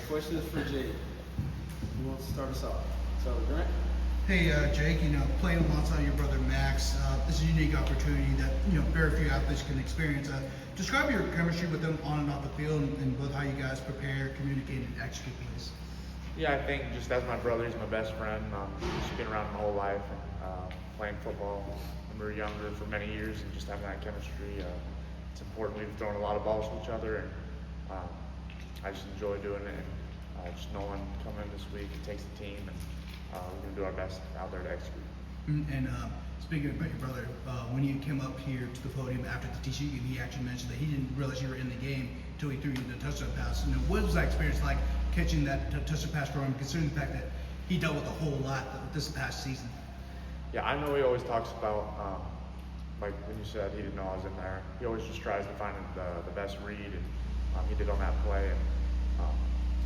question is for Jake. Who wants to start us off? So, Grant? Hey, Jake, playing alongside your brother Max, this is a unique opportunity that, very few athletes can experience. Describe your chemistry with them on and off the field and both how you guys prepare, communicate, and execute plays. Yeah, I think just as my brother, he's my best friend. He's been around my whole life and playing football when we were younger for many years and just having that chemistry. It's important. We've thrown a lot of balls to each other and I just enjoy doing it. And just knowing coming in this week, it takes the team and we're going to do our best out there to execute. And speaking about your brother, when you came up here to the podium after the TCU game, he actually mentioned that he didn't realize you were in the game until he threw you the touchdown pass. What was that experience like catching that touchdown pass for him, considering the fact that he dealt with a whole lot this past season? Yeah, I know he always talks about, like when you said he didn't know I was in there, he always just tries to find the best read, and he did on that play. And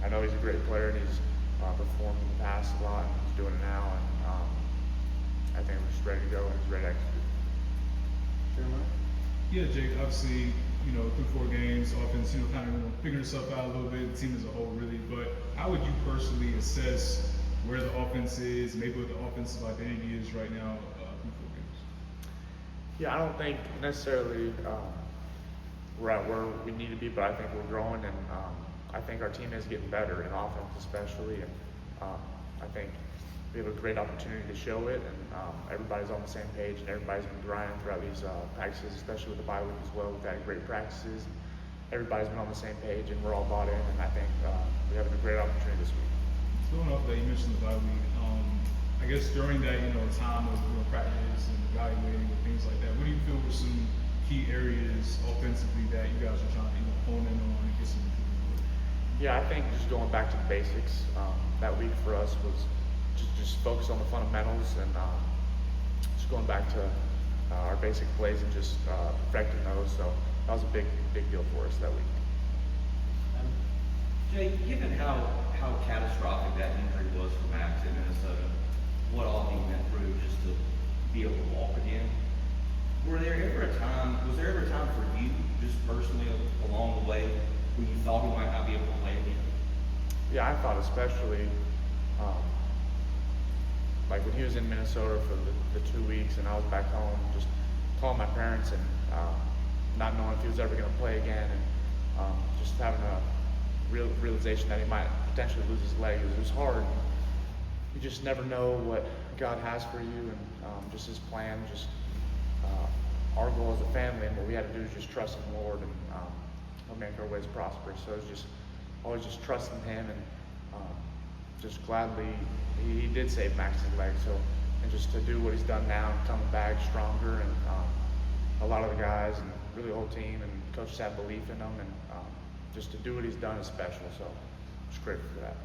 I know he's a great player, and he's performed in the past a lot, and he's doing it now. And I think we're just ready to go, and he's ready to execute. Jeremiah? Yeah, Jake, obviously, through 4 games, offense, kind of figuring itself out a little bit, the team as a whole, really. But how would you personally assess where the offense is, maybe what the offensive identity is right now through 4 games? Yeah, I don't think necessarily we're at where we need to be, but I think we're growing, and I think our team is getting better in offense especially, and I think we have a great opportunity to show it, and everybody's on the same page, and everybody's been grinding throughout these practices, especially with the bye week as well. We've had great practices. Everybody's been on the same page, and we're all bought in, and I think we have a great opportunity this week. Going off that, you mentioned the bye week. I guess during that, time of practice and evaluating and things like that, what do you feel were some key areas offensively that you guys are trying to hone in on and get some improvement? Yeah, I think just going back to the basics. That week for us was just focus on the fundamentals and just going back to our basic plays and just perfecting those. So that was a big deal for us that week. Jay, given how catastrophic that injury was for Max in Minnesota, what all he went through just to be able to walk again, was there ever a time for you, just personally along the way, when you thought he might not be able to play again? Yeah, I thought especially like when he was in Minnesota for the 2 weeks and I was back home, just calling my parents and not knowing if he was ever going to play again, and just having a realization that he might potentially lose his leg. It was hard. You just never know what God has for you, and just His plan. Just our goal as a family, and what we had to do is just trust in the Lord, and He'll make our ways prosperous. So it's just always just trusting Him, and just gladly He did save Max's leg. So, and just to do what He's done now, and coming back stronger, and a lot of the guys and really the whole team and coaches have belief in him, and just to do what He's done is special. So, just grateful for that.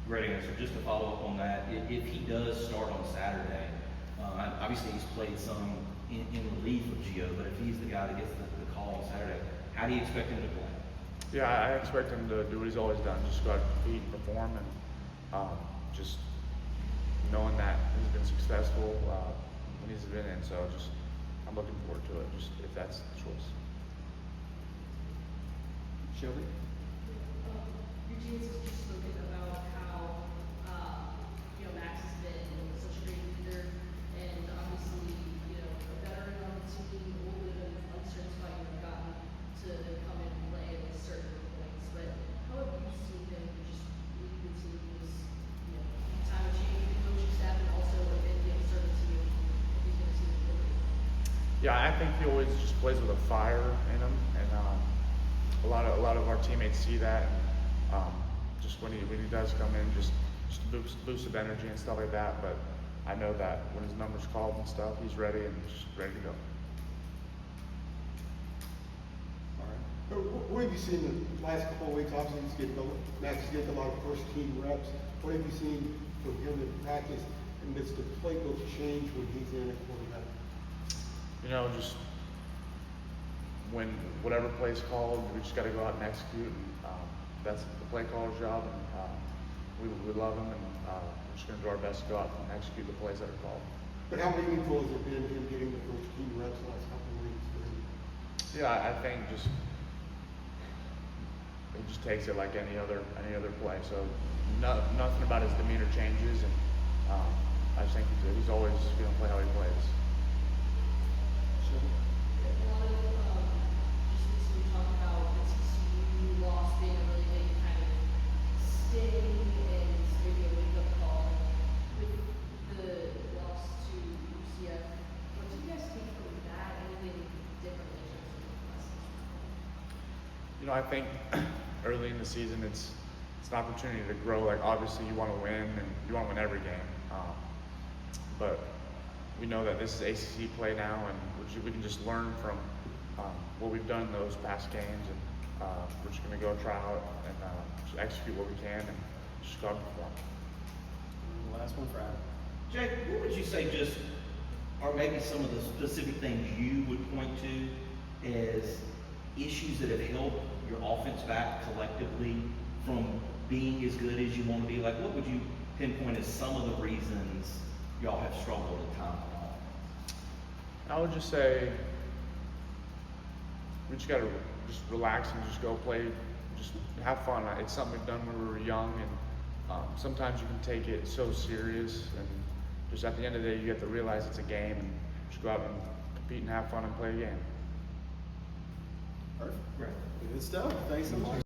Great answer. Just to follow up on that, if he does start on Saturday, obviously he's played some in relief of Gio, but if he's the guy that gets the call on Saturday, how do you expect him to play? Yeah, I expect him to do what he's always done, just go out and compete and perform, and just knowing that he's been successful when he's been in. So just I'm looking forward to it, just if that's the choice. Shelby? Your team has just spoken about how Max has been such a great leader, and obviously a veteran on the team, a little bit of uncertainty about gotten to come in and play at certain points. But how have you seen him just lead the team this time of change with the coaching staff, and also within the uncertainty of if he's going to see the field? Yeah, I think he always just plays with a fire in him, and a lot of our teammates see that. And, just when he does come in, just boost of energy and stuff like that. But I know that when his number's called and stuff, he's ready and just ready to go. All right. What have you seen the last couple of weeks? Obviously, Max is getting a lot of first team reps. What have you seen from him in practice? And does the playbook change when he's in at quarterback? Just when whatever play's called, we just got to go out and execute. And that's the play caller's job, and we love him, and we're just going to do our best to go out and execute the plays that are called. But how meaningful has it been him getting the first team reps the last couple of weeks? Yeah, I think just he just takes it like any other play. So nothing about his demeanor changes, and I just think he's always going to play how he plays. A lot of, just recently talked about the TCU loss being a really big kind of sting and maybe a wake-up call with the loss to UCF. What do you guys take from that? Anything differently in terms of lessons? You know, I think early in the season, it's an opportunity to grow. Like, obviously, you want to win, and you want to win every game. But we know that this is ACC play now, and we can just learn from what we've done in those past games, and we're just going to go try out and just execute what we can and just go out and perform. Last one for Adam. Jake, what would you say just are maybe some of the specific things you would point to as issues that have held your offense back collectively from being as good as you want to be? Like, what would you pinpoint as some of the reasons y'all have struggled at times on offense? I would just say we just got to just relax and just go play, just have fun. It's something we've done when we were young, and sometimes you can take it so serious, and just at the end of the day, you have to realize it's a game, and just go out and compete and have fun and play a game. Perfect. Right. Good stuff. Thanks so much.